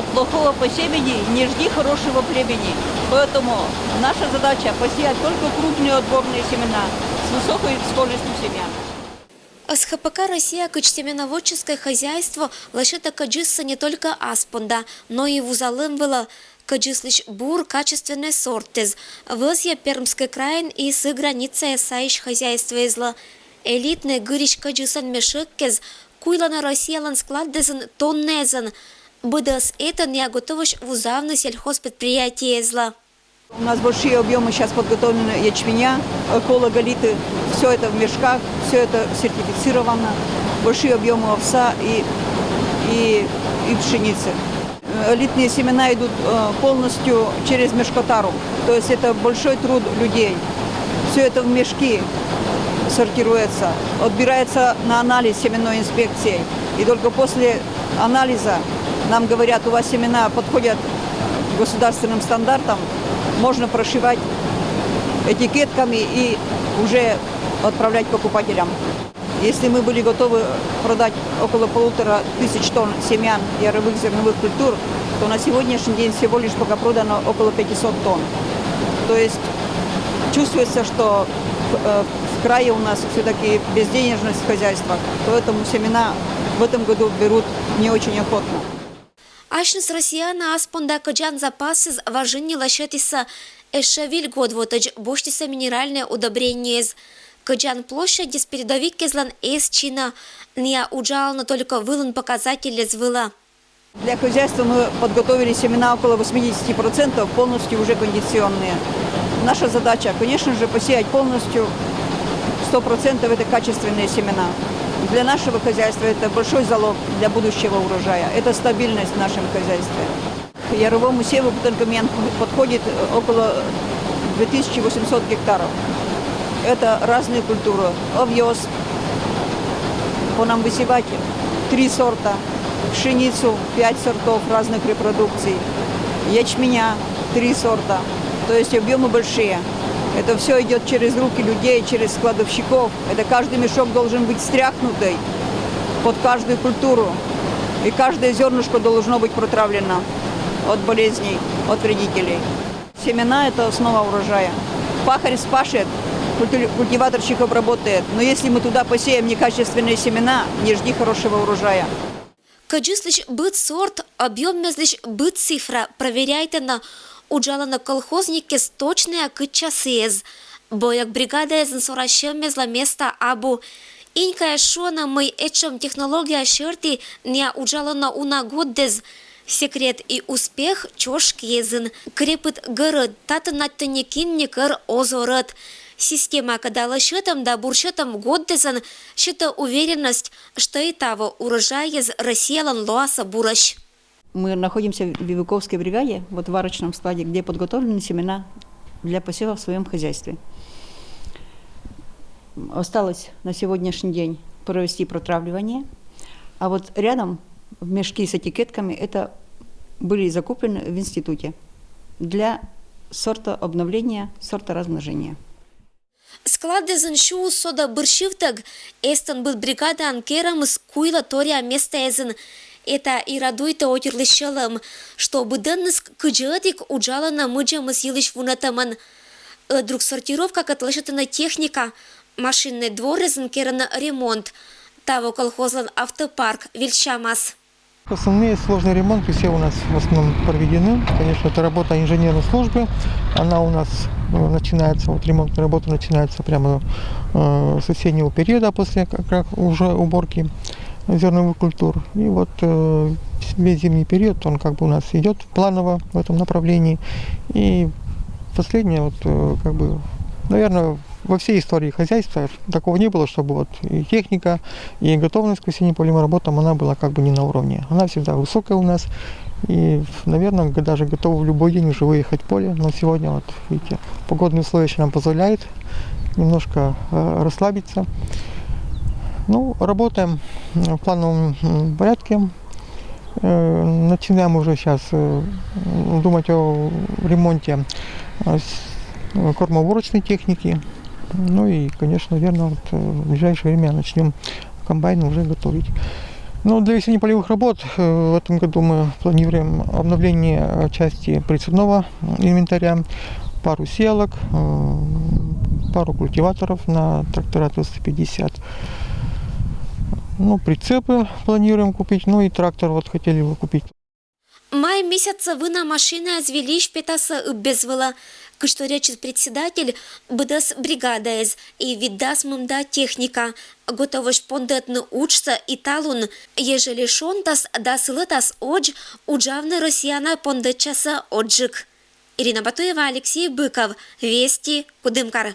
от плохого по семени не жди хорошего племени. Поэтому наша задача посеять только крупные отборные семена с высокой схожестью семян. СХПК «Россия» кочсеменоводческое хозяйство лошадка каджиса не только аспонда, но и вузалым было каджислич бур качественный сортез. Вызья Пермский край и с границей саиш хозяйство изла. Элитный гырищ каджисан мешеккез, куйлана Россиялан складдезен тоннезен. Быдас это не готовыш вузавный сельхозпредприятие изла. У нас большие объемы сейчас подготовлены ячменя, кологолиты, все это в мешках, все это сертифицировано, большие объемы овса и пшеницы. Элитные семена идут полностью через мешкотару, то есть это большой труд людей. Все это в мешки сортируется, отбирается на анализ семенной инспекцией. И только после анализа нам говорят, у вас семена подходят к государственным стандартам, можно прошивать этикетками и уже отправлять покупателям. Если мы были готовы продать около 1500 тонн семян яровых зерновых культур, то на сегодняшний день всего лишь пока продано около 500 тонн. То есть чувствуется, что в крае у нас все-таки безденежность в хозяйствах, поэтому семена в этом году берут не очень охотно. Ашнис Россияна аспонда каджан запасы важни лошадиса эшавиль годвотач боштиса минеральное удобрение. Каджан площадь с передовик кезлан эс чина не уджална только вылан показатель звыла. Для хозяйства мы подготовили семена около 80%, полностью уже кондиционные. Наша задача, конечно же, посеять полностью 100% это качественные семена. Для нашего хозяйства это большой залог для будущего урожая. Это стабильность в нашем хозяйстве. К яровому севу подходит около 2800 гектаров. Это разные культуры. Овес, по нам высевать 3 сорта, пшеницу 5 сортов разных репродукций, ячменя 3 сорта. То есть объемы большие. Это все идет через руки людей, через складовщиков. Это каждый мешок должен быть стряхнутый под каждую культуру. И каждое зернышко должно быть протравлено от болезней, от вредителей. Семена – это основа урожая. Пахарь спашет, культиваторщик обработает. Но если мы туда посеем некачественные семена, не жди хорошего урожая. Каджислич быт сорт, объем мезлич быт цифра. Проверяйте на уджалана колхозники с точные кычасез. Бояк бригада из насуращем мезла места абу. Инькая шона мы эчем технология шерти не уджалана унагоддез. Секрет и успех чошк езен. Крепит город, тата наттаникин никар озорот. Система кадала счетом да бурщетом годдезен, счета уверенность, что и того урожай из Россиялан лоаса буращ. Мы находимся в Вивиковской бригаде, вот в варочном складе, где подготовлены семена для посева в своем хозяйстве. Осталось на сегодняшний день провести протравливание, а вот рядом мешки с этикетками это были закуплены в институте для сорта обновления, сорта размножения. Склады зеншу сода борщивтаг, эстон был бригада анкерам с куйла тория места эзен. Это и радует отерлищелым, что быденнес кыджадик уджала на мыджам силищ вунатаман. Друг сортировка котлышетана техника, машинный двор эзенкеран ремонт. Таво колхозлан автопарк Вильчамас. Основные сложные ремонты все у нас в основном проведены. Конечно, это работа инженерной службы. Она у нас начинается, вот ремонтная работа начинается прямо с осеннего периода, после как уже уборки зерновых культур. И вот весь зимний период, он как бы у нас идет планово в этом направлении. И последнее, вот как бы, наверное, во всей истории хозяйства такого не было, чтобы вот и техника, и готовность к осенне-полевым работам, она была как бы не на уровне. Она всегда высокая у нас. И, наверное, даже готовы в любой день уже выехать в поле. Но сегодня, вот видите, погодные условия еще нам позволяют немножко расслабиться. Ну, работаем в плановом порядке. Начинаем уже сейчас думать о ремонте кормоуборочной техники. Ну и, конечно, наверное, вот в ближайшее время начнем комбайны уже готовить. Ну, для весенних полевых работ в этом году мы планируем обновление части прицепного инвентаря, пару селок, пару культиваторов на трактора 250. Ну, прицепы планируем купить, ну и трактор вот хотели его купить. Май месяца вына машина звели шпетаса безвела. Что речит председатель, бдас бригада и видас мымда техника. Готовош пондетно учца и талун, ежели шонтас да сылытас одж, уджавны россияна пондетчаса оджик. Ирина Батуева, Алексей Быков. Вести, Кудымкар.